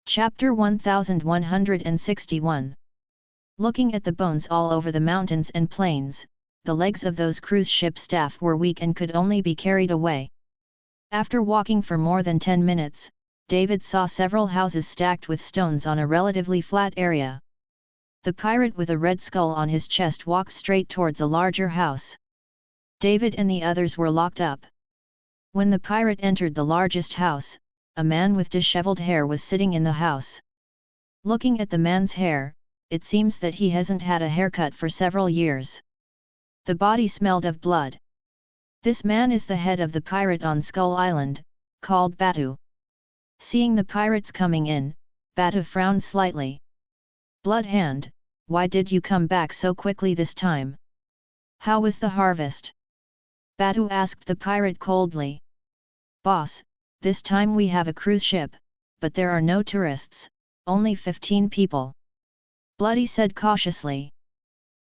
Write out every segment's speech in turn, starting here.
Chapter 1161. Looking at the bones all over the mountains and plains, the legs of those cruise ship staff were weak and could only be carried away. After walking for more than 10 minutes, David saw several houses stacked with stones on a relatively flat area. The pirate with a red skull on his chest walked straight towards a larger house. David and the others were locked up. When the pirate entered the largest house, a man with disheveled hair was sitting in the house. Looking at the man's hair, it seems that he hasn't had a haircut for several years. The body smelled of blood. This man is the head of the pirate on Skull Island, called Batu. Seeing the pirates coming in, Batu frowned slightly. "Bloodhand, why did you come back so quickly this time? How was the harvest?" Batu asked the pirate coldly. "Boss, this time we have a cruise ship, but there are no tourists, only 15 people." Bloody said cautiously.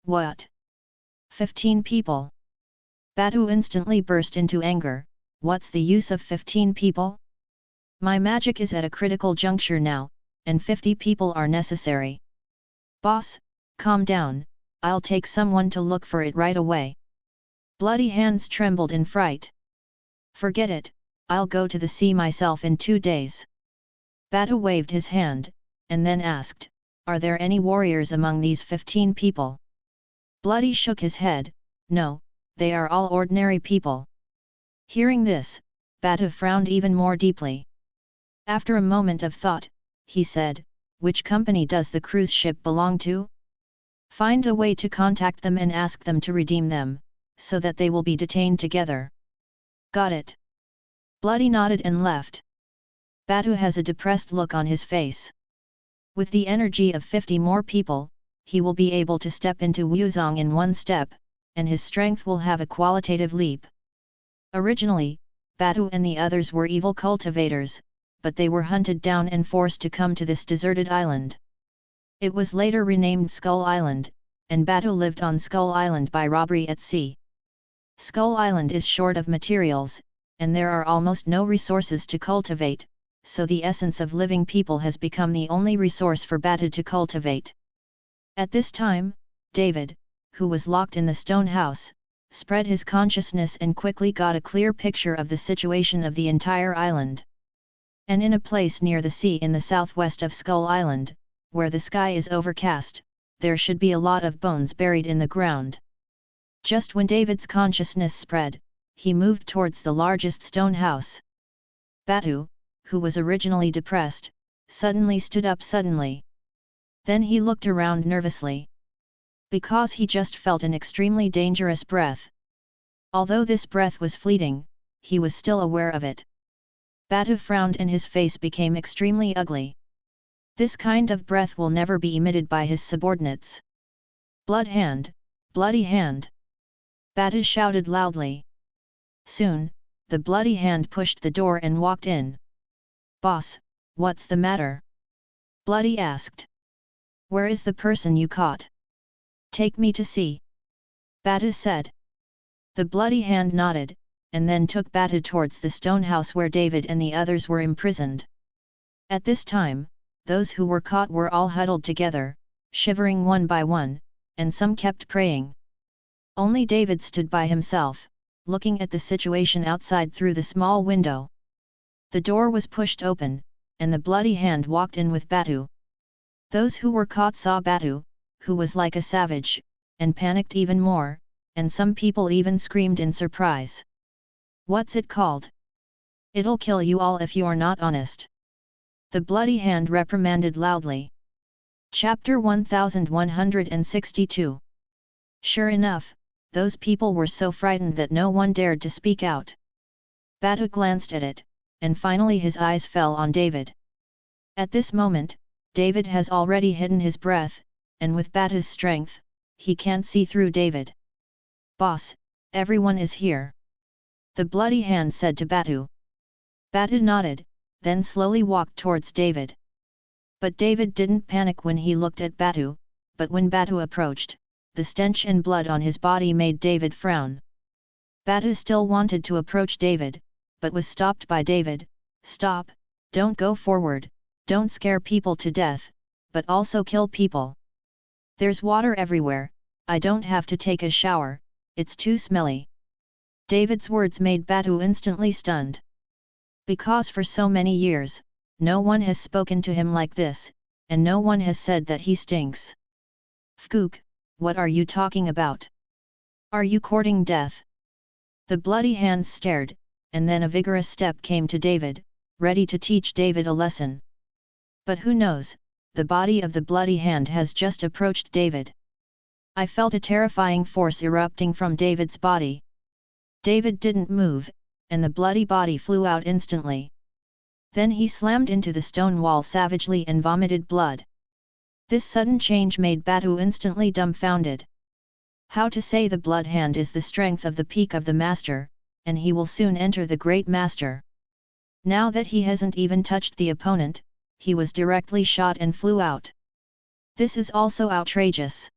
"What? 15 people?" Batu instantly burst into anger. "What's the use of 15 people? My magic is at a critical juncture now, and 50 people are necessary." "Boss, calm down, I'll take someone to look for it right away." Bloody hands trembled in fright. "Forget it, I'll go to the sea myself in 2 days." Batu waved his hand, and then asked, "Are there any warriors among these 15 people?" Bloody shook his head. "No, they are all ordinary people." Hearing this, Batu frowned even more deeply. After a moment of thought, he said, "Which company does the cruise ship belong to? Find a way to contact them and ask them to redeem them, so that they will be detained together." "Got it." Bloody nodded and left. Batu has a depressed look on his face. With the energy of 50 more people, he will be able to step into Wuzong in one step, and his strength will have a qualitative leap. Originally, Batu and the others were evil cultivators, but they were hunted down and forced to come to this deserted island. It was later renamed Skull Island, and Batu lived on Skull Island by robbery at sea. Skull Island is short of materials, and there are almost no resources to cultivate, so the essence of living people has become the only resource for Batu to cultivate. At this time, David, who was locked in the stone house, spread his consciousness and quickly got a clear picture of the situation of the entire island. And in a place near the sea in the southwest of Skull Island, where the sky is overcast, there should be a lot of bones buried in the ground. Just when David's consciousness spread, he moved towards the largest stone house. Batu, who was originally depressed, suddenly stood up suddenly. Then he looked around nervously. Because he just felt an extremely dangerous breath. Although this breath was fleeting, he was still aware of it. Batu frowned and his face became extremely ugly. This kind of breath will never be emitted by his subordinates. "Bloodhand, bloody hand!" Batu shouted loudly. Soon, the bloody hand pushed the door and walked in. "Boss, what's the matter?" Bloody asked. "Where is the person you caught? Take me to see," Batu said. The bloody hand nodded, and then took Batu towards the stone house where David and the others were imprisoned. At this time, those who were caught were all huddled together, shivering one by one, and some kept praying. Only David stood by himself, looking at the situation outside through the small window. The door was pushed open, and the bloody hand walked in with Batu. Those who were caught saw Batu, who was like a savage, and panicked even more, and some people even screamed in surprise. "What's it called? It'll kill you all if you're not honest," the bloody hand reprimanded loudly. Chapter 1162. Sure enough, those people were so frightened that no one dared to speak out. Batu glanced at it, and finally his eyes fell on David. At this moment, David has already hidden his breath, and with Batu's strength, he can't see through David. "Boss, everyone is here," the bloody hand said to Batu. Batu nodded, then slowly walked towards David. But David didn't panic when he looked at Batu, but when Batu approached, the stench and blood on his body made David frown. Batu still wanted to approach David, but was stopped by David. "Stop, don't go forward, Don't scare people to death, but also kill people. There's water everywhere, I don't have to take a shower, it's too smelly. David's words made Batu instantly stunned. Because for so many years, no one has spoken to him like this, and no one has said that he stinks. Fkook, what are you talking about? Are you courting death? The bloody hands stared, and then a vigorous step came to David, ready to teach David a lesson. But who knows, the body of the bloody hand has just approached David. I felt a terrifying force erupting from David's body. David didn't move, and the bloody body flew out instantly. Then he slammed into the stone wall savagely and vomited blood. This sudden change made Batu instantly dumbfounded. How to say the blood hand is the strength of the peak of the master, and he will soon enter the great master. Now that he hasn't even touched the opponent, he was directly shot and flew out. This is also outrageous.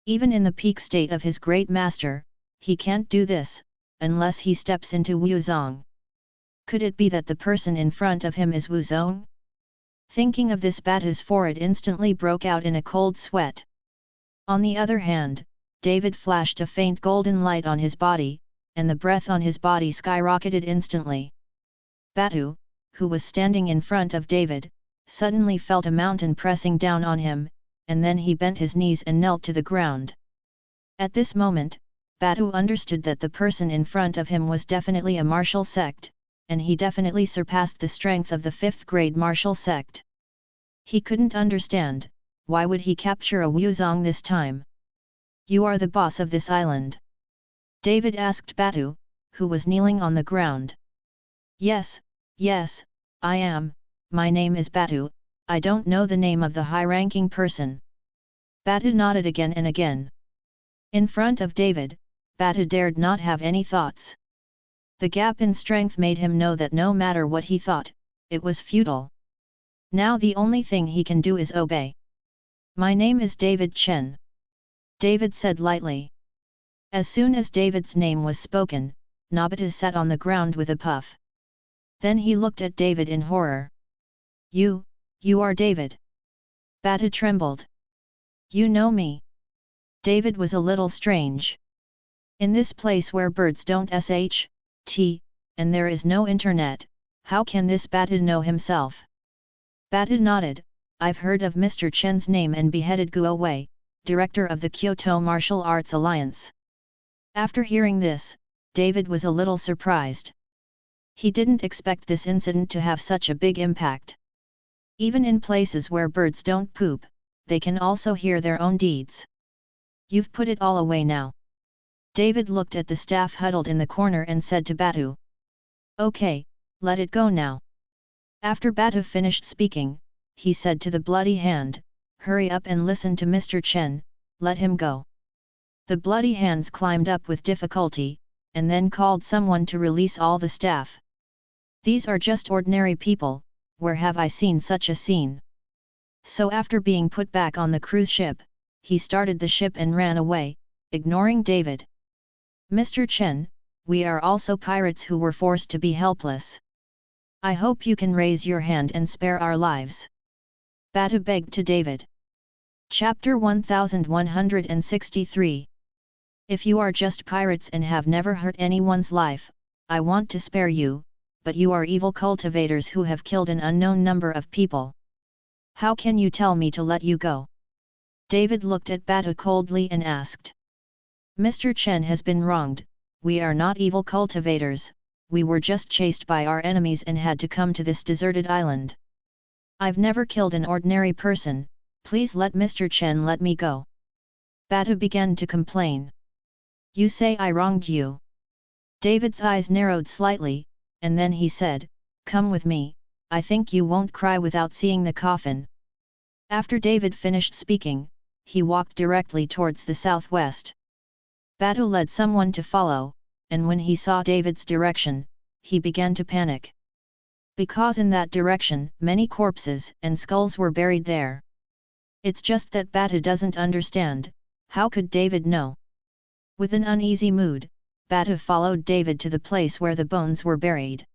Even in the peak state of his great master, he can't do this, unless he steps into Wuzong. Could it be that the person in front of him is Wuzong? Thinking of this, Batu's forehead instantly broke out in a cold sweat. On the other hand, David flashed a faint golden light on his body, and the breath on his body skyrocketed instantly. Batu, who was standing in front of David, suddenly felt a mountain pressing down on him, and then he bent his knees and knelt to the ground. At this moment, Batu understood that the person in front of him was definitely a martial sect, and he definitely surpassed the strength of the 5th grade martial sect. He couldn't understand, why would he capture a Wuzong this time? You are the boss of this island? David asked Batu, who was kneeling on the ground. Yes, I am, my name is Batu, I don't know the name of the high-ranking person. Batu nodded again and again. In front of David, Batu dared not have any thoughts. The gap in strength made him know that no matter what he thought, it was futile. Now the only thing he can do is obey. My name is David Chen. David said lightly. As soon as David's name was spoken, Nobita sat on the ground with a puff. Then he looked at David in horror. You are David. Batu trembled. You know me. David was a little strange. In this place where birds don't sh, t, and there is no internet, how can this Batu know himself? Batu nodded, I've heard of Mr. Chen's name and beheaded Guo Wei, director of the Kyoto Martial Arts Alliance. After hearing this, David was a little surprised. He didn't expect this incident to have such a big impact. Even in places where birds don't poop, they can also hear their own deeds. You've put it all away now. David looked at the staff huddled in the corner and said to Batu. Okay, let it go now. After Batu finished speaking, he said to the bloody hand, hurry up and listen to Mr. Chen, let him go. The bloody hands climbed up with difficulty, and then called someone to release all the staff. These are just ordinary people, where have I seen such a scene? So after being put back on the cruise ship, he started the ship and ran away, ignoring David. Mr. Chen, we are also pirates who were forced to be helpless. I hope you can raise your hand and spare our lives. Batu begged to David. Chapter 1163. If you are just pirates and have never hurt anyone's life, I want to spare you, but you are evil cultivators who have killed an unknown number of people. How can you tell me to let you go? David looked at Batu coldly and asked. Mr. Chen has been wronged, we are not evil cultivators, we were just chased by our enemies and had to come to this deserted island. I've never killed an ordinary person, please let Mr. Chen let me go. Batu began to complain. You say I wronged you. David's eyes narrowed slightly, and then he said, come with me, I think you won't cry without seeing the coffin. After David finished speaking, he walked directly towards the southwest. Batu led someone to follow, and when he saw David's direction, he began to panic. Because in that direction many corpses and skulls were buried there. It's just that Batu doesn't understand, how could David know? With an uneasy mood, Batu followed David to the place where the bones were buried.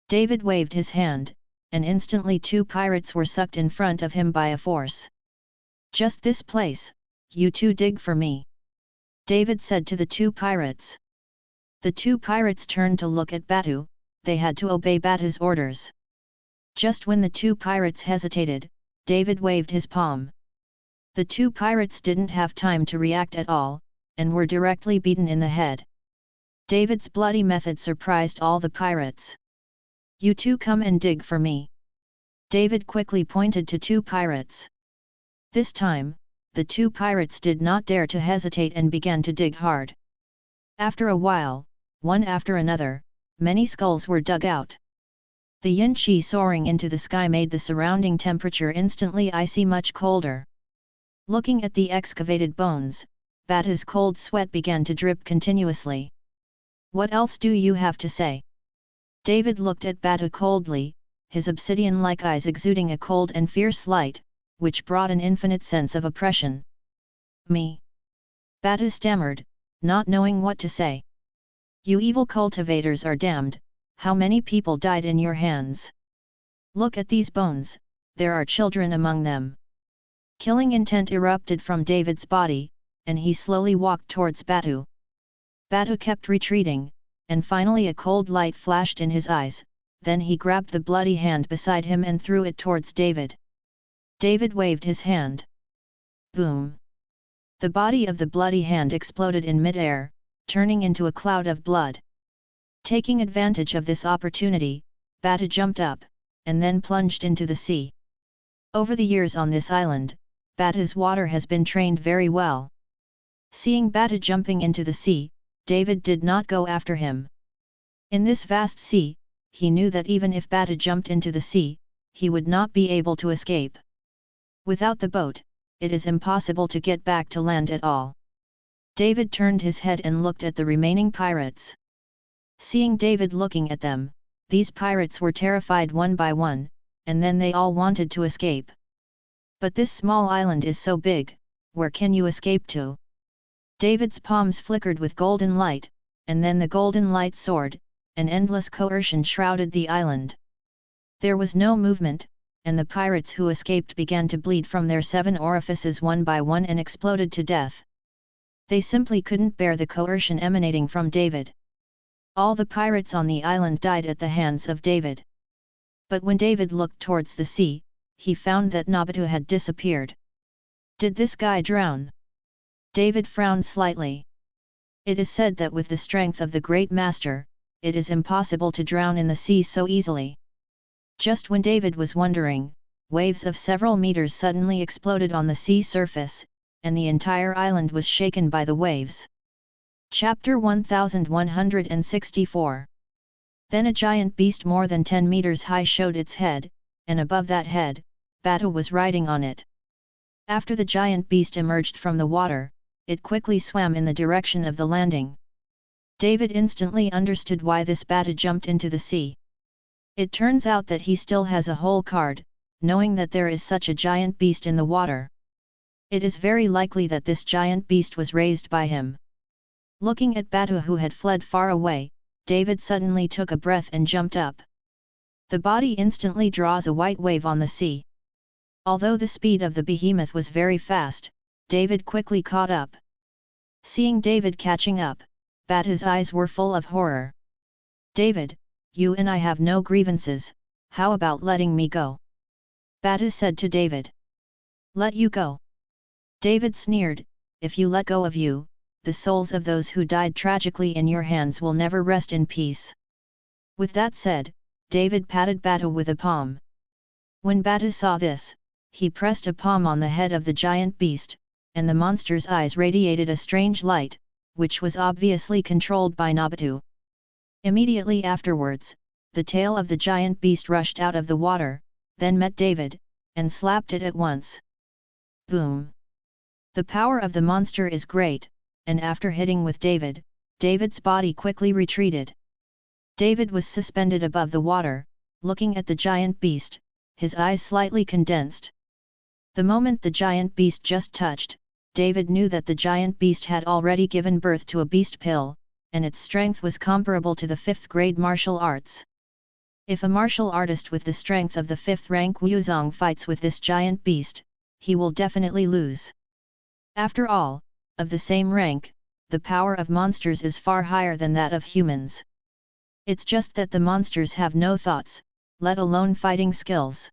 David waved his hand, and instantly 2 pirates were sucked in front of him by a force. "Just this place, you 2 dig for me," David said to the 2 pirates. The 2 pirates turned to look at Batu. They had to obey Batu's orders. Just when the 2 pirates hesitated, David waved his palm. The 2 pirates didn't have time to react at all, and were directly beaten in the head. David's bloody method surprised all the pirates. "You 2 come and dig for me." David quickly pointed to 2 pirates. This time, the 2 pirates did not dare to hesitate and began to dig hard. After a while, one after another, many skulls were dug out. The yin qi soaring into the sky made the surrounding temperature instantly icy much colder. Looking at the excavated bones, Batu's cold sweat began to drip continuously. "What else do you have to say?" David looked at Batu coldly, his obsidian-like eyes exuding a cold and fierce light, which brought an infinite sense of oppression. "Me?" Batu stammered, not knowing what to say. "You evil cultivators are damned, how many people died in your hands? Look at these bones, there are children among them." Killing intent erupted from David's body, and he slowly walked towards Batu. Batu kept retreating, and finally a cold light flashed in his eyes, then he grabbed the bloody hand beside him and threw it towards David. David waved his hand. Boom! The body of the bloody hand exploded in mid-air, turning into a cloud of blood. Taking advantage of this opportunity, Batu jumped up, and then plunged into the sea. Over the years on this island, Batu's water has been trained very well. Seeing Batu jumping into the sea, David did not go after him. In this vast sea, he knew that even if Batu jumped into the sea, he would not be able to escape. Without the boat, it is impossible to get back to land at all. David turned his head and looked at the remaining pirates. Seeing David looking at them, these pirates were terrified one by one, and then they all wanted to escape. "But this small island is so big, where can you escape to?" David's palms flickered with golden light, and then the golden light soared, an endless coercion shrouded the island. There was no movement, and the pirates who escaped began to bleed from their 7 orifices one by one and exploded to death. They simply couldn't bear the coercion emanating from David. All the pirates on the island died at the hands of David. But when David looked towards the sea, he found that Nabatu had disappeared. "Did this guy drown?" David frowned slightly. It is said that with the strength of the Great Master, it is impossible to drown in the sea so easily. Just when David was wondering, waves of several meters suddenly exploded on the sea surface, and the entire island was shaken by the waves. Chapter 1164. Then a giant beast more than 10 meters high showed its head, and above that head, Batu was riding on it. After the giant beast emerged from the water, it quickly swam in the direction of the landing. David instantly understood why this Batu jumped into the sea. It turns out that he still has a whole card, knowing that there is such a giant beast in the water. It is very likely that this giant beast was raised by him. Looking at Batu who had fled far away, David suddenly took a breath and jumped up. The body instantly draws a white wave on the sea. Although the speed of the behemoth was very fast, David quickly caught up. Seeing David catching up, Batu's eyes were full of horror. "David, you and I have no grievances, how about letting me go?" Batu said to David. "Let you go?" David sneered, "If you let go of you, the souls of those who died tragically in your hands will never rest in peace." With that said, David patted Batu with a palm. When Batu saw this, he pressed a palm on the head of the giant beast, and the monster's eyes radiated a strange light, which was obviously controlled by Nabatu. Immediately afterwards, the tail of the giant beast rushed out of the water, then met David, and slapped it at once. Boom! The power of the monster is great, and after hitting with David, David's body quickly retreated. David was suspended above the water, looking at the giant beast, his eyes slightly condensed. The moment the giant beast just touched, David knew that the giant beast had already given birth to a beast pill, and its strength was comparable to the 5th grade martial arts. If a martial artist with the strength of the 5th rank Wuzong fights with this giant beast, he will definitely lose. After all, of the same rank, the power of monsters is far higher than that of humans. It's just that the monsters have no thoughts, let alone fighting skills.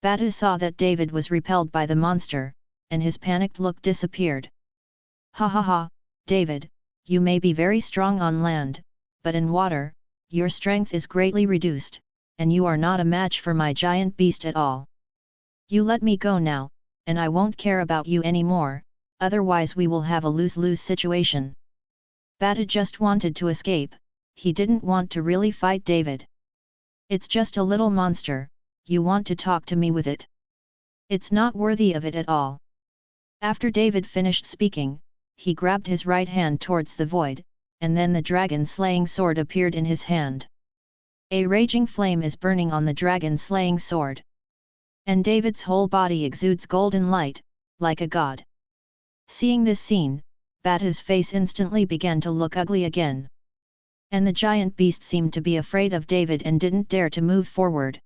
Batu saw that David was repelled by the monster, and his panicked look disappeared. Ha ha ha, David, you may be very strong on land, but in water, your strength is greatly reduced, and you are not a match for my giant beast at all. You let me go now, and I won't care about you anymore, otherwise we will have a lose-lose situation. Batu just wanted to escape, he didn't want to really fight David. It's just a little monster, you want to talk to me with it? It's not worthy of it at all. After David finished speaking, he grabbed his right hand towards the void, and then the dragon-slaying sword appeared in his hand. A raging flame is burning on the dragon-slaying sword. And David's whole body exudes golden light, like a god. Seeing this scene, Batu's face instantly began to look ugly again. And the giant beast seemed to be afraid of David and didn't dare to move forward.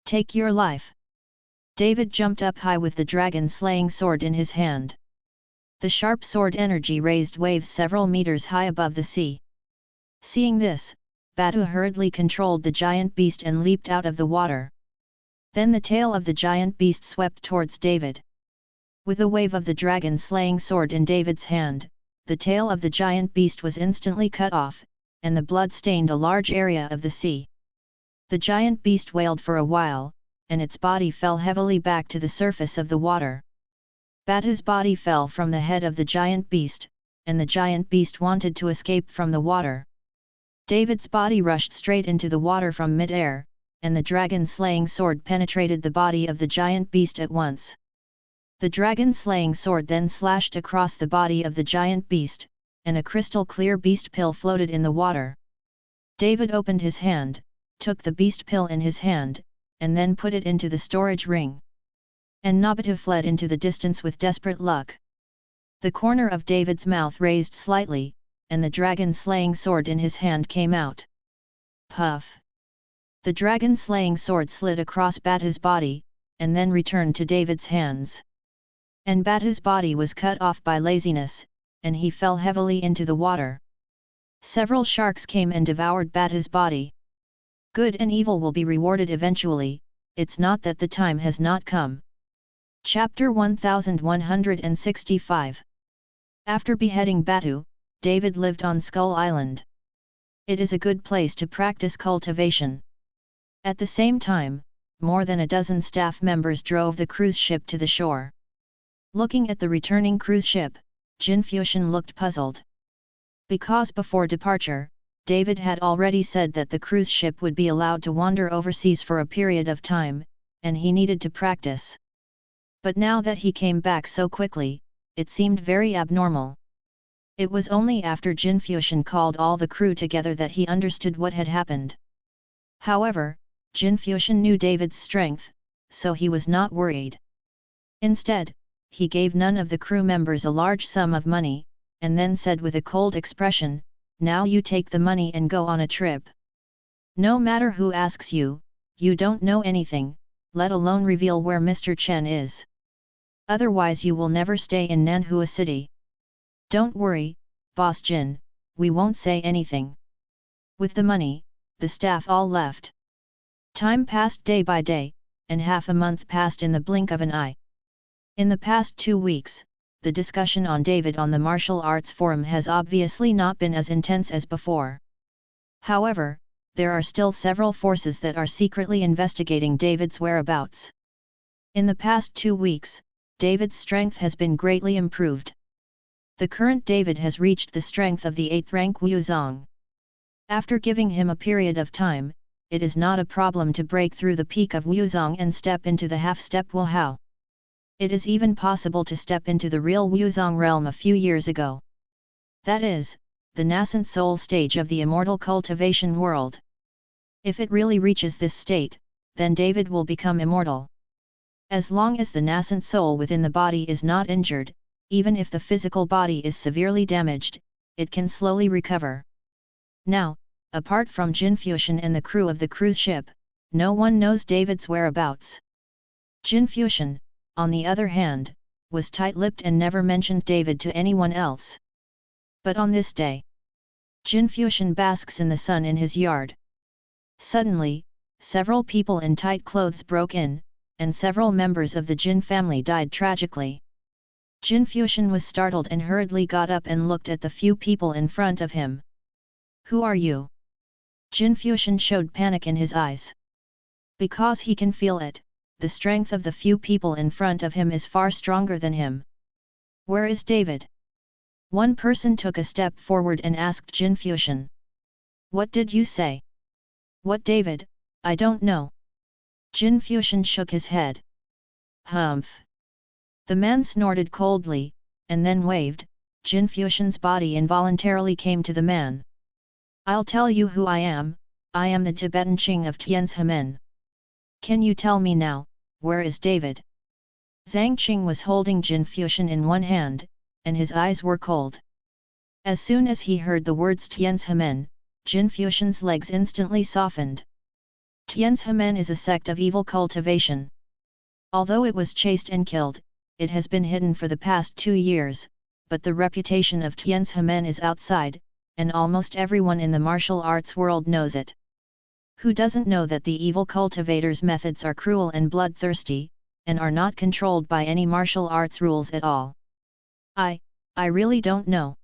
Take your life! David jumped up high with the dragon-slaying sword in his hand. The sharp sword energy raised waves several meters high above the sea. Seeing this, Batu hurriedly controlled the giant beast and leaped out of the water. Then the tail of the giant beast swept towards David. With a wave of the dragon-slaying sword in David's hand, the tail of the giant beast was instantly cut off, and the blood stained a large area of the sea. The giant beast wailed for a while, and its body fell heavily back to the surface of the water. Batu's body fell from the head of the giant beast, and the giant beast wanted to escape from the water. David's body rushed straight into the water from mid-air, and the dragon-slaying sword penetrated the body of the giant beast at once. The dragon-slaying sword then slashed across the body of the giant beast, and a crystal-clear beast pill floated in the water. David opened his hand, took the beast pill in his hand, and then put it into the storage ring. And Nobatu fled into the distance with desperate luck. The corner of David's mouth raised slightly, and the dragon-slaying sword in his hand came out. Puff! The dragon-slaying sword slid across Batu's body, and then returned to David's hands. And Batu's body was cut off by laziness, and he fell heavily into the water. Several sharks came and devoured Batu's body. Good and evil will be rewarded eventually, it's not that the time has not come. Chapter 1165. After beheading Batu, David lived on Skull Island. It is a good place to practice cultivation. At the same time, more than a dozen staff members drove the cruise ship to the shore. Looking at the returning cruise ship, Jin Fuxian looked puzzled. Because before departure, David had already said that the cruise ship would be allowed to wander overseas for a period of time, and he needed to practice. But now that he came back so quickly, it seemed very abnormal. It was only after Jin Fuxian called all the crew together that he understood what had happened. However, Jin Fuxian knew David's strength, so he was not worried. Instead, he gave none of the crew members a large sum of money, and then said with a cold expression, "Now you take the money and go on a trip. No matter who asks you, you don't know anything, let alone reveal where Mr. Chen is. Otherwise you will never stay in Nanhua City. Don't worry, Boss Jin, we won't say anything." With the money, the staff all left. Time passed day by day, and half a month passed in the blink of an eye. In the past 2 weeks, the discussion on David on the martial arts forum has obviously not been as intense as before. However, there are still several forces that are secretly investigating David's whereabouts. In the past 2 weeks, David's strength has been greatly improved. The current David has reached the strength of the 8th rank Wuzong. After giving him a period of time, it is not a problem to break through the peak of Wuzong and step into the half-step Wuhao. It is even possible to step into the real Wuzong realm a few years ago. That is, the nascent soul stage of the immortal cultivation world. If it really reaches this state, then David will become immortal. As long as the nascent soul within the body is not injured, even if the physical body is severely damaged, it can slowly recover. Now, apart from Jin Fuxian and the crew of the cruise ship, no one knows David's whereabouts. Jin Fuxian, on the other hand, was tight-lipped and never mentioned David to anyone else. But on this day, Jin Fuxian basks in the sun in his yard. Suddenly, several people in tight clothes broke in, and several members of the Jin family died tragically. Jin Fuxian was startled and hurriedly got up and looked at the few people in front of him. "Who are you?" Jin Fuxian showed panic in his eyes. Because he can feel it, the strength of the few people in front of him is far stronger than him. "Where is David?" One person took a step forward and asked Jin Fuxian. "What did you say?" "What David? I don't know." Jin Fuxian shook his head. "Humph." The man snorted coldly, and then waved. Jin Fuxian's body involuntarily came to the man. "I'll tell you who I am the Tibetan Qing of Tianzhemen. Can you tell me now, where is David?" Zhang Qing was holding Jin Fuxian in one hand, and his eyes were cold. As soon as he heard the words Tianzhemen, Jin Fuxian's legs instantly softened. Tianzhemen is a sect of evil cultivation. Although it was chased and killed, it has been hidden for the past 2 years, but the reputation of Tianzhemen is outside, and almost everyone in the martial arts world knows it. Who doesn't know that the evil cultivators' methods are cruel and bloodthirsty, and are not controlled by any martial arts rules at all? I really don't know."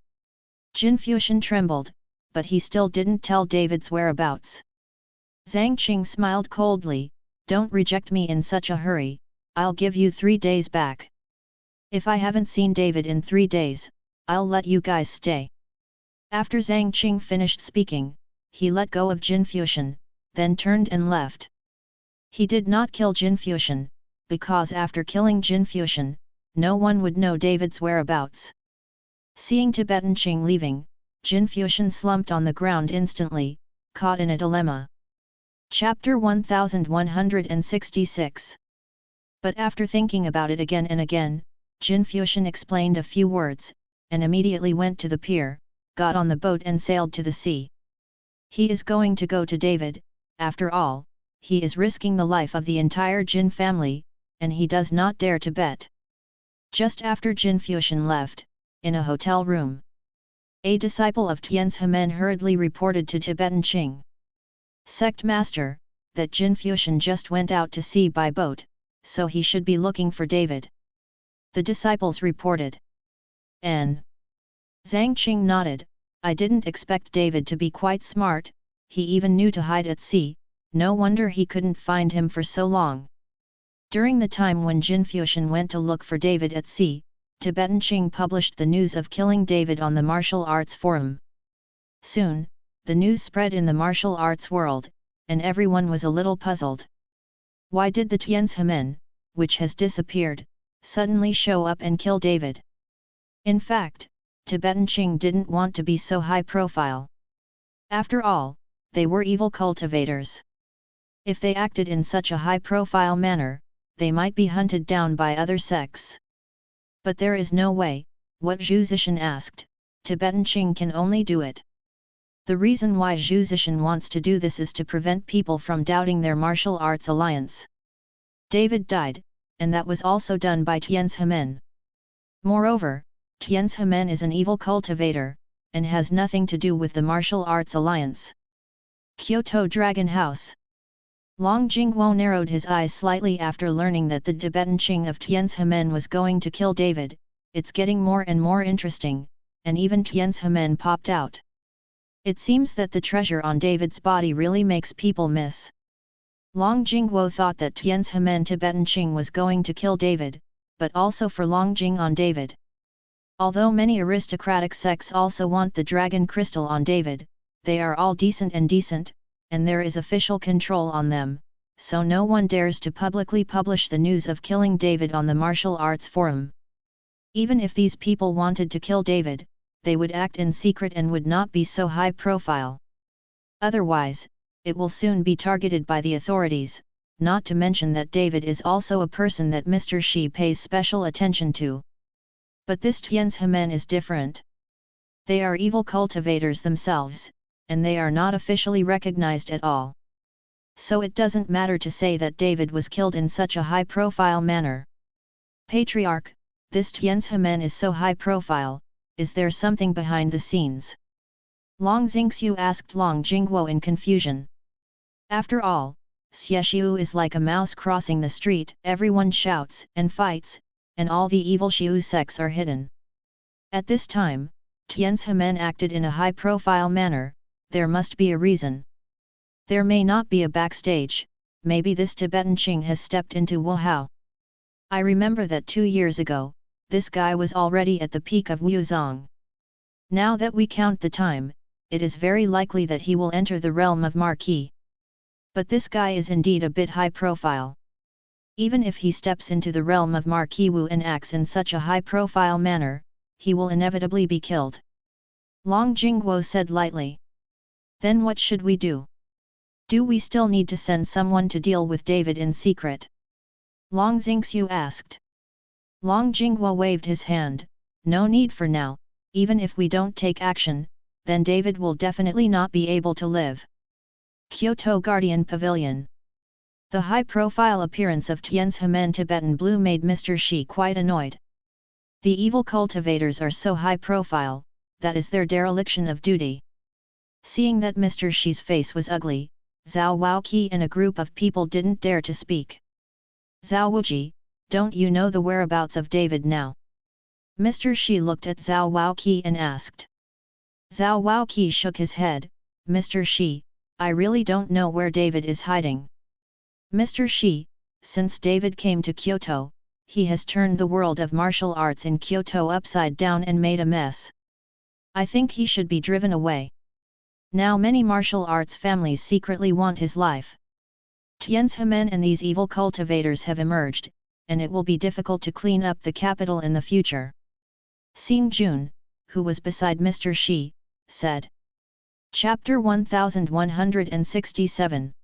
Jin Fuxian trembled, but he still didn't tell David's whereabouts. Zhang Qing smiled coldly. "Don't reject me in such a hurry, I'll give you 3 days back. If I haven't seen David in 3 days, I'll let you guys stay." After Zhang Qing finished speaking, he let go of Jin Fuxian, then turned and left. He did not kill Jin Fuxian, because after killing Jin Fuxian, no one would know David's whereabouts. Seeing Tibetan Qing leaving, Jin Fuxian slumped on the ground instantly, caught in a dilemma. Chapter 1166. But after thinking about it again and again, Jin Fuxian explained a few words, and immediately went to the pier, got on the boat and sailed to the sea. He is going to go to David. After all, he is risking the life of the entire Jin family, and he does not dare to bet. Just after Jin Fuxian left, in a hotel room, a disciple of Tianzhemen hurriedly reported to Tibetan Qing Sect Master, that Jin Fuxian just went out to sea by boat, so he should be looking for David. The disciples reported. N. Zhang Qing nodded. "I didn't expect David to be quite smart, he even knew to hide at sea, no wonder he couldn't find him for so long." During the time when Jin Fuxian went to look for David at sea, Tibetan Qing published the news of killing David on the martial arts forum. Soon, the news spread in the martial arts world, and everyone was a little puzzled. Why did the Tianzhemen, which has disappeared, suddenly show up and kill David? In fact, Tibetan Qing didn't want to be so high profile. After all, they were evil cultivators. If they acted in such a high profile manner, they might be hunted down by other sects. But there is no way, what Zhu Zishan asked, Tibetan Qing can only do it. The reason why Zhu Zishan wants to do this is to prevent people from doubting their martial arts alliance. David died, and that was also done by Tianzhemen. Moreover, Tianzhemen is an evil cultivator, and has nothing to do with the martial arts alliance. Kyoto Dragon House. Long Jingguo narrowed his eyes slightly after learning that the Tibetan Qing of Tianzhemen was going to kill David. It's getting more and more interesting, and even Tianzhemen popped out. It seems that the treasure on David's body really makes people miss. Long Jingguo thought that Tianzhemen Tibetan Qing was going to kill David, but also for Long Jing on David. Although many aristocratic sects also want the dragon crystal on David, they are all decent, and there is official control on them, so no one dares to publicly publish the news of killing David on the martial arts forum. Even if these people wanted to kill David, they would act in secret and would not be so high profile. Otherwise, it will soon be targeted by the authorities, not to mention that David is also a person that Mr. Shi pays special attention to. But this Tianzhemen is different. They are evil cultivators themselves, and they are not officially recognized at all. So it doesn't matter to say that David was killed in such a high-profile manner. Patriarch, this Tianzhemen is so high-profile, is there something behind the scenes? Long Xingxiu asked Long Jingguo in confusion. After all, Xie is like a mouse crossing the street, everyone shouts and fights, and all the evil Xiu sects are hidden. At this time, Tianzhemen acted in a high-profile manner, there must be a reason. There may not be a backstage, maybe this Tibetan Qing has stepped into Wuhao. I remember that 2 years ago, this guy was already at the peak of Wuzong. Now that we count the time, it is very likely that he will enter the realm of Marquis. But this guy is indeed a bit high profile. Even if he steps into the realm of Marquis Wu and acts in such a high profile manner, he will inevitably be killed. Long Jingguo said lightly. Then what should we do? Do we still need to send someone to deal with David in secret? Long Xingxiu asked. Long Jingguo waved his hand, no need for now, even if we don't take action, then David will definitely not be able to live. Kyoto Guardian Pavilion. The high-profile appearance of Tianzhemen Tibetan Blue made Mr. Shi quite annoyed. The evil cultivators are so high-profile, that is their dereliction of duty. Seeing that Mr. Shi's face was ugly, Zhao Waoqi and a group of people didn't dare to speak. Zhao Wuji, don't you know the whereabouts of David now? Mr. Shi looked at Zhao Waoqi and asked. Zhao Waoqi shook his head, Mr. Shi, I really don't know where David is hiding. Mr. Shi, since David came to Kyoto, he has turned the world of martial arts in Kyoto upside down and made a mess. I think he should be driven away. Now many martial arts families secretly want his life. Tianzhemen and these evil cultivators have emerged, and it will be difficult to clean up the capital in the future. Xing Jun, who was beside Mr. Shi, said. Chapter 1167.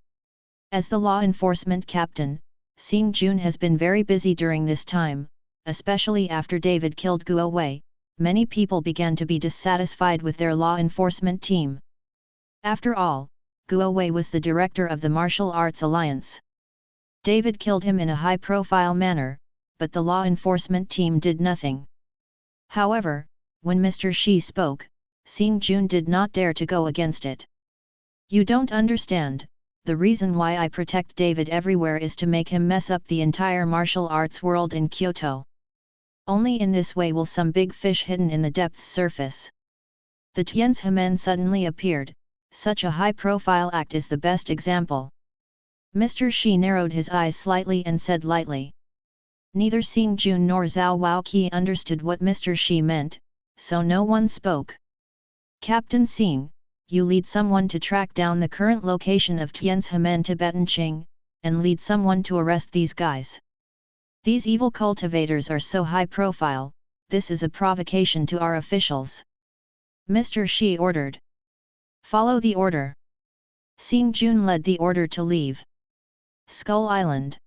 As the law enforcement captain, Xing Jun has been very busy during this time, especially after David killed Guo Wei. Many people began to be dissatisfied with their law enforcement team. After all, Guo Wei was the director of the Martial Arts Alliance. David killed him in a high-profile manner, but the law enforcement team did nothing. However, when Mr. Shi spoke, Xing Jun did not dare to go against it. You don't understand, the reason why I protect David everywhere is to make him mess up the entire martial arts world in Kyoto. Only in this way will some big fish hidden in the depths surface. The Tianzhemen suddenly appeared. Such a high-profile act is the best example. Mr. Shi narrowed his eyes slightly and said lightly. Neither Xing Jun nor Zhao Waoqi understood what Mr. Shi meant, so no one spoke. Captain Xing, you lead someone to track down the current location of Tianzhemen Tibetan Qing, and lead someone to arrest these guys. These evil cultivators are so high-profile, this is a provocation to our officials. Mr. Shi ordered. Follow the order. Xing Jun led the order to leave Skull Island.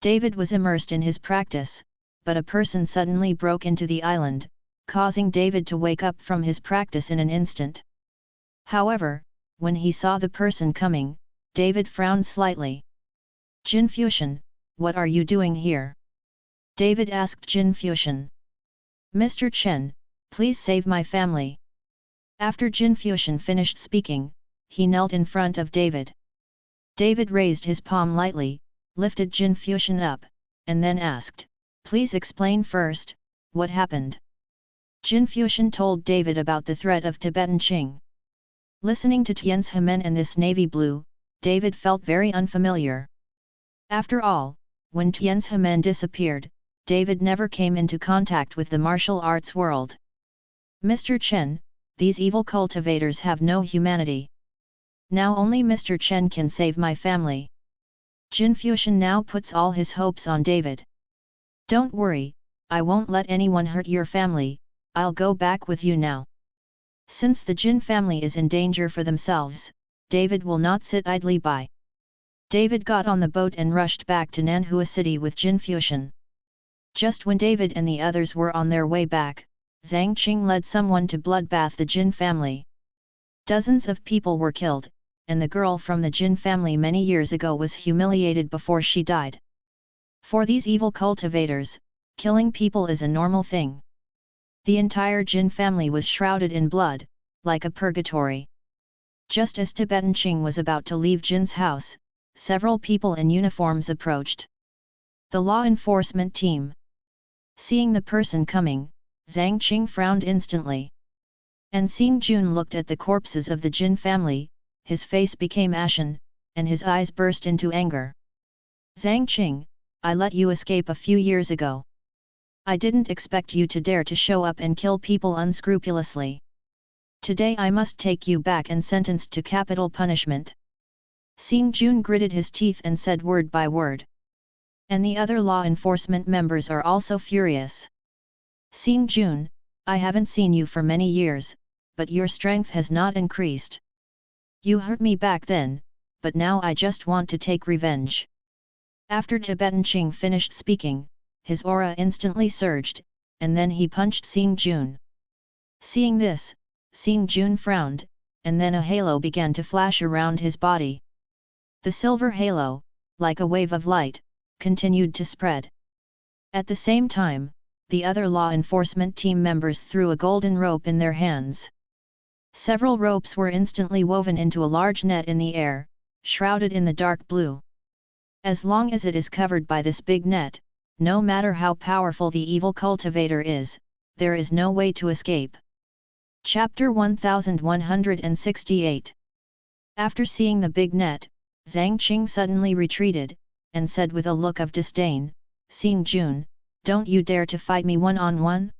David was immersed in his practice, but a person suddenly broke into the island, causing David to wake up from his practice in an instant. However, when he saw the person coming, David frowned slightly. Jin Fuxian, what are you doing here? David asked Jin Fuxian. Mr. Chen, please save my family. After Jin Fuxian finished speaking, he knelt in front of David. David raised his palm lightly, lifted Jin Fuxian up, and then asked, please explain first, what happened? Jin Fuxian told David about the threat of Tibetan Qing. Listening to Tianzhemen and this navy blue, David felt very unfamiliar. After all, when Tianzhemen disappeared, David never came into contact with the martial arts world. Mr. Chen, these evil cultivators have no humanity. Now only Mr. Chen can save my family. Jin Fuxian now puts all his hopes on David. Don't worry, I won't let anyone hurt your family, I'll go back with you now. Since the Jin family is in danger for themselves, David will not sit idly by. David got on the boat and rushed back to Nanhua City with Jin Fuxian. Just when David and the others were on their way back, Zhang Qing led someone to bloodbath the Jin family. Dozens of people were killed, and the girl from the Jin family many years ago was humiliated before she died. For these evil cultivators, killing people is a normal thing. The entire Jin family was shrouded in blood, like a purgatory. Just as Tibetan Ching was about to leave Jin's house, several people in uniforms approached the law enforcement team. Seeing the person coming, Zhang Qing frowned instantly. And Xing Jun looked at the corpses of the Jin family, his face became ashen, and his eyes burst into anger. Zhang Qing, I let you escape a few years ago. I didn't expect you to dare to show up and kill people unscrupulously. Today I must take you back and sentenced to capital punishment. Xing Jun gritted his teeth and said word by word. And the other law enforcement members are also furious. Xing Jun, I haven't seen you for many years, but your strength has not increased. You hurt me back then, but now I just want to take revenge. After Tibetan Ching finished speaking, his aura instantly surged, and then he punched Xing Jun. Seeing this, Xing Jun frowned, and then a halo began to flash around his body. The silver halo, like a wave of light, continued to spread. At the same time, the other law enforcement team members threw a golden rope in their hands. Several ropes were instantly woven into a large net in the air, shrouded in the dark blue. As long as it is covered by this big net, no matter how powerful the evil cultivator is, there is no way to escape. Chapter 1168. After seeing the big net, Zhang Qing suddenly retreated, and said with a look of disdain, Xing Jun, don't you dare to fight me one-on-one?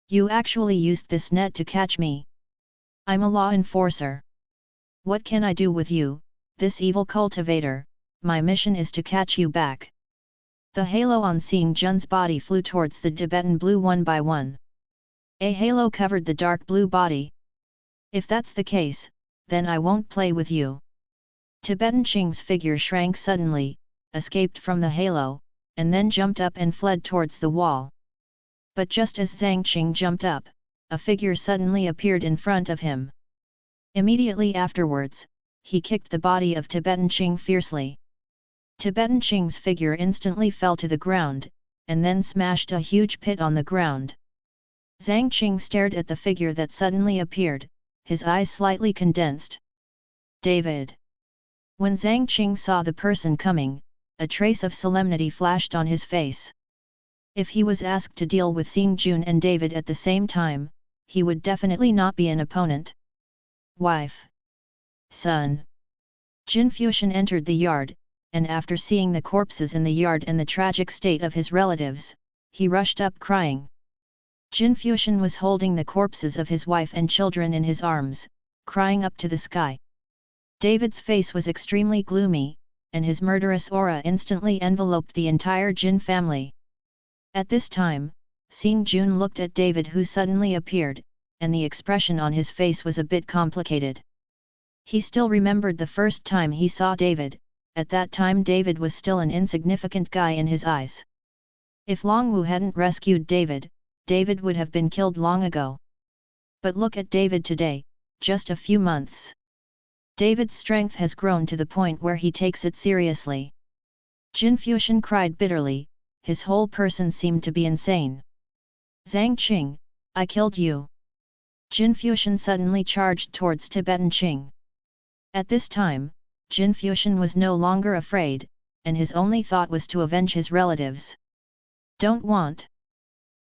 You actually used this net to catch me. I'm a law enforcer. What can I do with you, this evil cultivator? My mission is to catch you back. The halo on Xing Jun's body flew towards the Tibetan blue one by one. A halo covered the dark blue body. If that's the case, then I won't play with you. Tibetan Ching's figure shrank suddenly, escaped from the halo, and then jumped up and fled towards the wall. But just as Zhang Qing jumped up, a figure suddenly appeared in front of him. Immediately afterwards, he kicked the body of Tibetan Ching fiercely. Tibetan Ching's figure instantly fell to the ground, and then smashed a huge pit on the ground. Zhang Qing stared at the figure that suddenly appeared, his eyes slightly condensed. David! When Zhang Qing saw the person coming, a trace of solemnity flashed on his face. If he was asked to deal with Xing Jun and David at the same time, he would definitely not be an opponent. Wife. Son. Jin Fuxian entered the yard, and after seeing the corpses in the yard and the tragic state of his relatives, he rushed up crying. Jin Fuxian was holding the corpses of his wife and children in his arms, crying up to the sky. David's face was extremely gloomy, and his murderous aura instantly enveloped the entire Jin family. At this time, Xing Jun looked at David, who suddenly appeared, and the expression on his face was a bit complicated. He still remembered the first time he saw David. At that time David was still an insignificant guy in his eyes. If Long Wu hadn't rescued David, David would have been killed long ago. But look at David today, just a few months. David's strength has grown to the point where he takes it seriously. Jin Fuxian cried bitterly, his whole person seemed to be insane. Zhang Qing, I killed you. Jin Fuxian suddenly charged towards Tibetan Ching. At this time, Jin Fuxian was no longer afraid, and his only thought was to avenge his relatives. Don't want.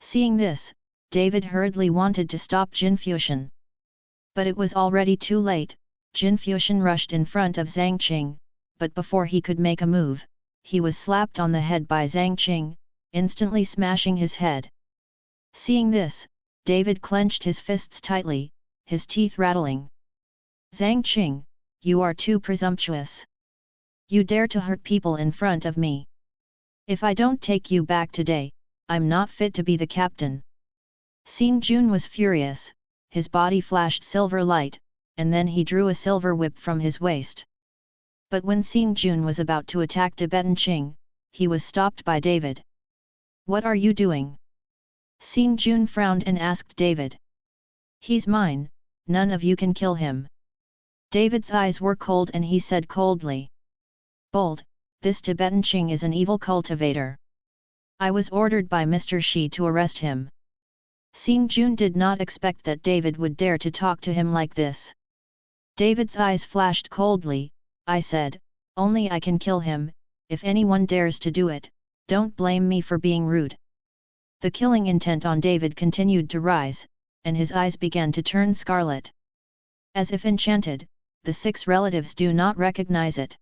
Seeing this, David hurriedly wanted to stop Jin Fuxian. But it was already too late. Jin Fuxian rushed in front of Zhang Qing, but before he could make a move, he was slapped on the head by Zhang Qing, instantly smashing his head. Seeing this, David clenched his fists tightly, his teeth rattling. Zhang Qing, you are too presumptuous. You dare to hurt people in front of me. If I don't take you back today, I'm not fit to be the captain. Xing Jun was furious, his body flashed silver light, and then he drew a silver whip from his waist. But when Xing Jun was about to attack Tibetan Ching, he was stopped by David. What are you doing? Xing Jun frowned and asked David. He's mine, none of you can kill him. David's eyes were cold and he said coldly. Bold, this Tibetan Ching is an evil cultivator. I was ordered by Mr. Shi to arrest him. Xing Jun did not expect that David would dare to talk to him like this. David's eyes flashed coldly. I said, only I can kill him. If anyone dares to do it, don't blame me for being rude. The killing intent on David continued to rise, and his eyes began to turn scarlet. As if enchanted, the 6 relatives do not recognize it.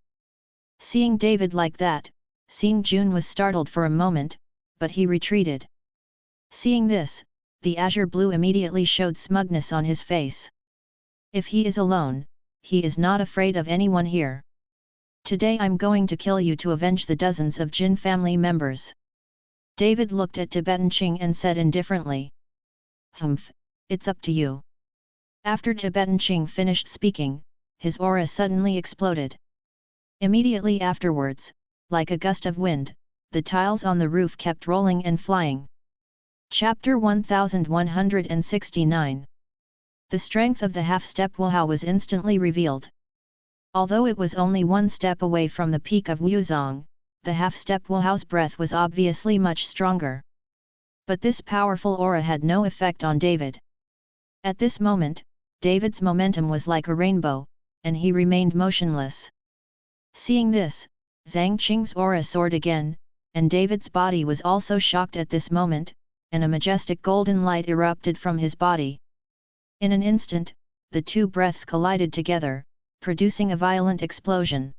Seeing David like that, Xing Jun was startled for a moment, but he retreated. Seeing this, the azure blue immediately showed smugness on his face. If he is alone, he is not afraid of anyone here. Today I'm going to kill you to avenge the dozens of Jin family members. David looked at Tibetan Ching and said indifferently. Humph, it's up to you. After Tibetan Ching finished speaking, his aura suddenly exploded. Immediately afterwards, like a gust of wind, the tiles on the roof kept rolling and flying. Chapter 1169. The strength of the half-step Wuhao was instantly revealed. Although it was only 1 step away from the peak of Wuzong, the half-step Wuhao's breath was obviously much stronger. But this powerful aura had no effect on David. At this moment, David's momentum was like a rainbow, and he remained motionless. Seeing this, Zhang Qing's aura soared again, and David's body was also shocked at this moment, and a majestic golden light erupted from his body. In an instant, the 2 breaths collided together, producing a violent explosion.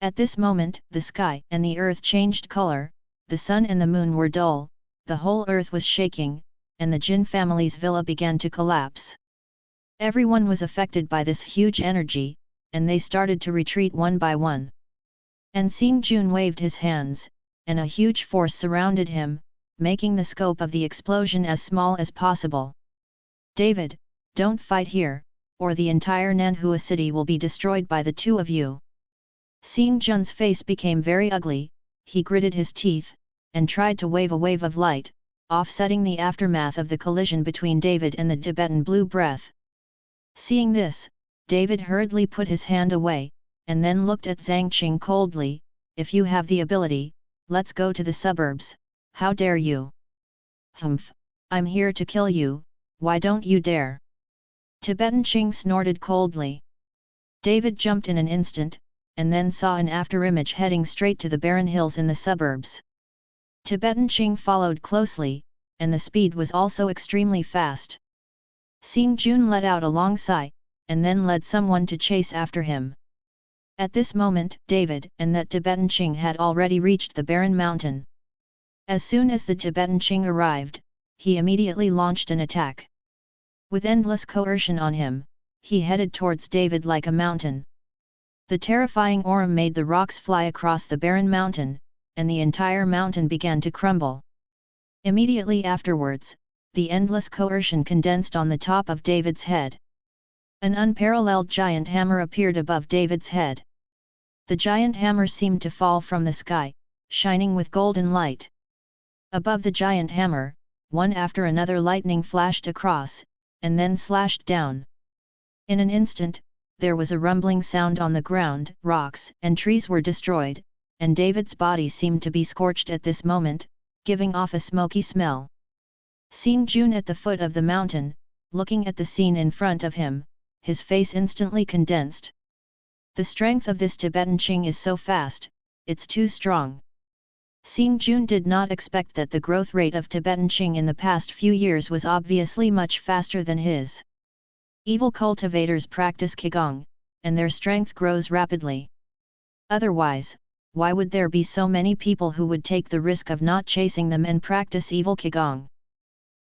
At this moment, the sky and the earth changed color, the sun and the moon were dull, the whole earth was shaking, and the Jin family's villa began to collapse. Everyone was affected by this huge energy, and they started to retreat one by one. And Xing Jun waved his hands, and a huge force surrounded him, making the scope of the explosion as small as possible. David, don't fight here, or the entire Nanhua city will be destroyed by the 2 of you. Xing Jun's face became very ugly, he gritted his teeth, and tried to wave a wave of light, offsetting the aftermath of the collision between David and the Tibetan blue breath. Seeing this, David hurriedly put his hand away, and then looked at Zhang Qing coldly. If you have the ability, let's go to the suburbs. How dare you? Humph, I'm here to kill you, why don't you dare? Tibetan Ching snorted coldly. David jumped in an instant, and then saw an afterimage heading straight to the barren hills in the suburbs. Tibetan Ching followed closely, and the speed was also extremely fast. Xing Jun let out a long sigh, and then led someone to chase after him. At this moment, David and that Tibetan Ching had already reached the barren mountain. As soon as the Tibetan Ching arrived, he immediately launched an attack. With endless coercion on him, he headed towards David like a mountain. The terrifying aura made the rocks fly across the barren mountain, and the entire mountain began to crumble. Immediately afterwards, the endless coercion condensed on the top of David's head. An unparalleled giant hammer appeared above David's head. The giant hammer seemed to fall from the sky, shining with golden light. Above the giant hammer, one after another lightning flashed across, and then slashed down. In an instant, there was a rumbling sound on the ground, rocks and trees were destroyed, and David's body seemed to be scorched at this moment, giving off a smoky smell. Xing Jun at the foot of the mountain, looking at the scene in front of him, his face instantly condensed. The strength of this Tibetan Ching is so fast, it's too strong. Xing Jun did not expect that the growth rate of Tibetan Ching in the past few years was obviously much faster than his. Evil cultivators practice Qigong, and their strength grows rapidly. Otherwise, why would there be so many people who would take the risk of not chasing them and practice evil Qigong?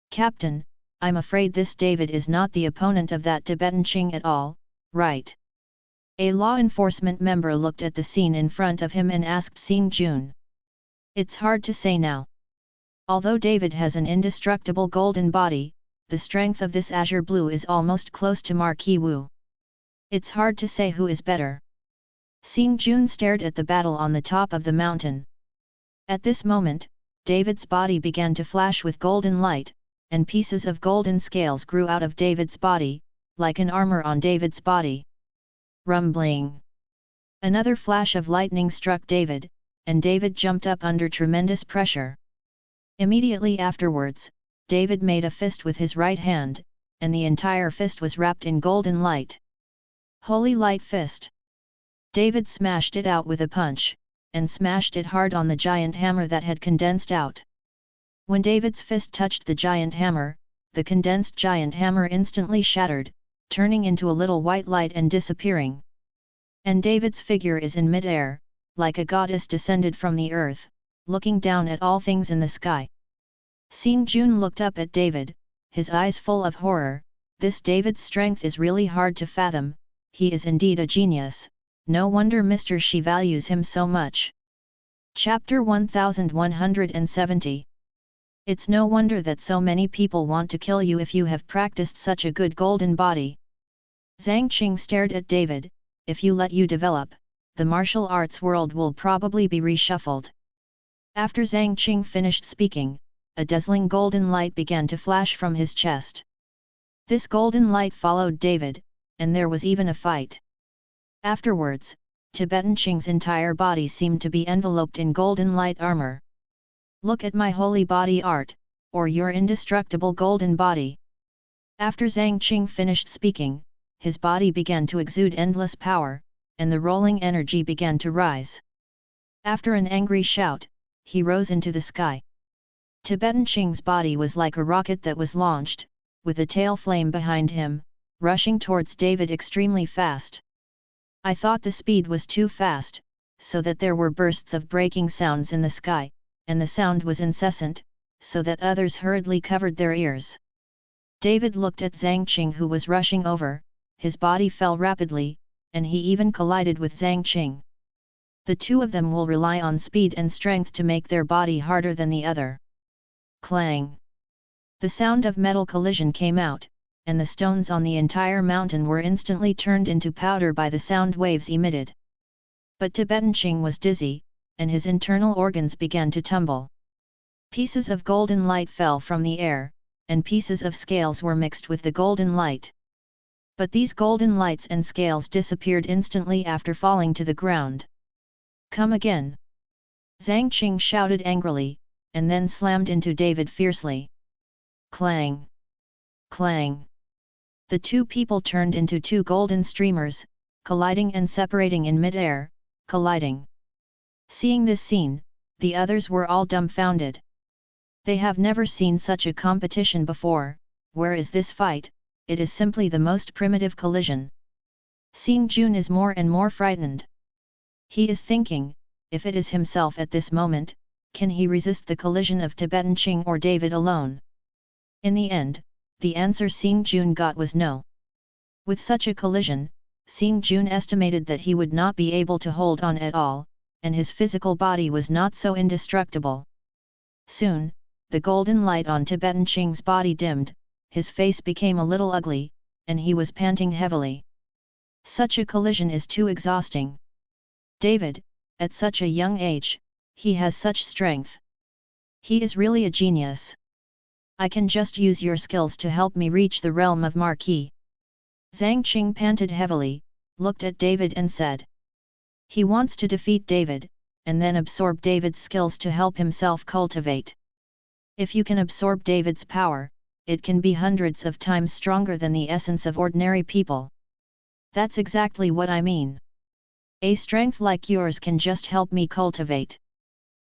Captain, I'm afraid this David is not the opponent of that Tibetan Ching at all, right? A law enforcement member looked at the scene in front of him and asked Xing Jun. It's hard to say now. Although David has an indestructible golden body, the strength of this azure blue is almost close to Marquis Wu. It's hard to say who is better. Xing Jun stared at the battle on the top of the mountain. At this moment, David's body began to flash with golden light, and pieces of golden scales grew out of David's body, like an armor on David's body. Rumbling. Another flash of lightning struck David, and David jumped up under tremendous pressure. Immediately afterwards, David made a fist with his right hand, and the entire fist was wrapped in golden light. Holy light fist! David smashed it out with a punch, and smashed it hard on the giant hammer that had condensed out. When David's fist touched the giant hammer, the condensed giant hammer instantly shattered, turning into a little white light and disappearing. And David's figure is in mid-air, like a goddess descended from the earth, looking down at all things in the sky. Seeing June looked up at David, his eyes full of horror. This David's strength is really hard to fathom, he is indeed a genius, no wonder Mr. Shi values him so much. Chapter 1170. It's no wonder that so many people want to kill you if you have practiced such a good golden body. Zhang Qing stared at David. If you let you develop, the martial arts world will probably be reshuffled. After Zhang Qing finished speaking, a dazzling golden light began to flash from his chest. This golden light followed David, and there was even a fight. Afterwards, Tibetan Qing's entire body seemed to be enveloped in golden light armor. Look at my holy body art, or your indestructible golden body. After Zhang Qing finished speaking, his body began to exude endless power, and the rolling energy began to rise. After an angry shout, he rose into the sky. Tibetan Qing's body was like a rocket that was launched, with a tail flame behind him, rushing towards David extremely fast. I thought the speed was too fast, so that there were bursts of breaking sounds in the sky, and the sound was incessant, so that others hurriedly covered their ears. David looked at Zhang Qing who was rushing over, his body fell rapidly, and he even collided with Zhang Qing. The two of them will rely on speed and strength to make their body harder than the other. Clang! The sound of metal collision came out, and the stones on the entire mountain were instantly turned into powder by the sound waves emitted. But Tibetan Qing was dizzy, and his internal organs began to tumble. Pieces of golden light fell from the air, and pieces of scales were mixed with the golden light. But these golden lights and scales disappeared instantly after falling to the ground. Come again! Zhang Qing shouted angrily, and then slammed into David fiercely. Clang! Clang! The two people turned into two golden streamers, colliding and separating in mid-air, colliding. Seeing this scene, the others were all dumbfounded. They have never seen such a competition before. Where is this fight? It is simply the most primitive collision. Seeing June is more and more frightened. He is thinking, if it is himself at this moment, can he resist the collision of Tibetan Qing or David alone? In the end, the answer Seeing June got was no. With such a collision, Seeing June estimated that he would not be able to hold on at all, and his physical body was not so indestructible. Soon, the golden light on Tibetan Qing's body dimmed, his face became a little ugly, and he was panting heavily. Such a collision is too exhausting. David, at such a young age, he has such strength. He is really a genius. I can just use your skills to help me reach the realm of Marquis. Zhang Qing panted heavily, looked at David and said. He wants to defeat David, and then absorb David's skills to help himself cultivate. If you can absorb David's power, it can be hundreds of times stronger than the essence of ordinary people. That's exactly what I mean. A strength like yours can just help me cultivate.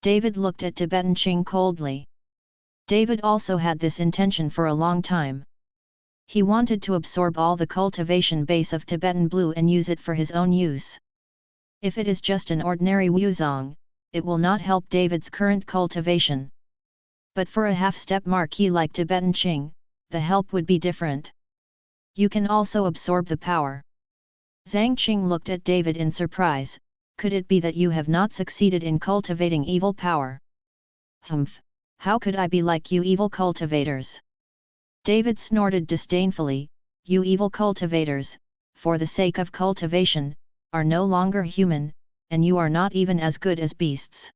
David looked at Tibetan Qing coldly. David also had this intention for a long time. He wanted to absorb all the cultivation base of Tibetan Blue and use it for his own use. If it is just an ordinary Wuzong, it will not help David's current cultivation. But for a half-step Marquis like Tibetan Qing, the help would be different. You can also absorb the power. Zhang Qing looked at David in surprise. Could it be that you have not succeeded in cultivating evil power? Humph! How could I be like you evil cultivators? David snorted disdainfully. You evil cultivators, for the sake of cultivation, are no longer human, and you are not even as good as beasts.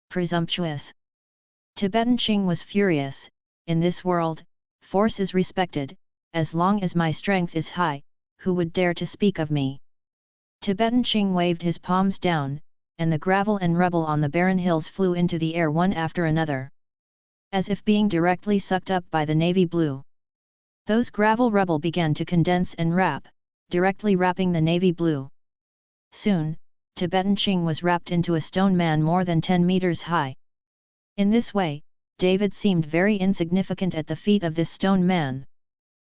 Presumptuous! Tibetan Qing was furious. In this world, force is respected. As long as my strength is high, who would dare to speak of me? Tibetan Ching waved his palms down, and the gravel and rubble on the barren hills flew into the air one after another, as if being directly sucked up by the navy blue. Those gravel rubble began to condense and wrap, directly wrapping the navy blue. Soon, Tibetan Ching was wrapped into a stone man more than 10 meters high. In this way, David seemed very insignificant at the feet of this stone man.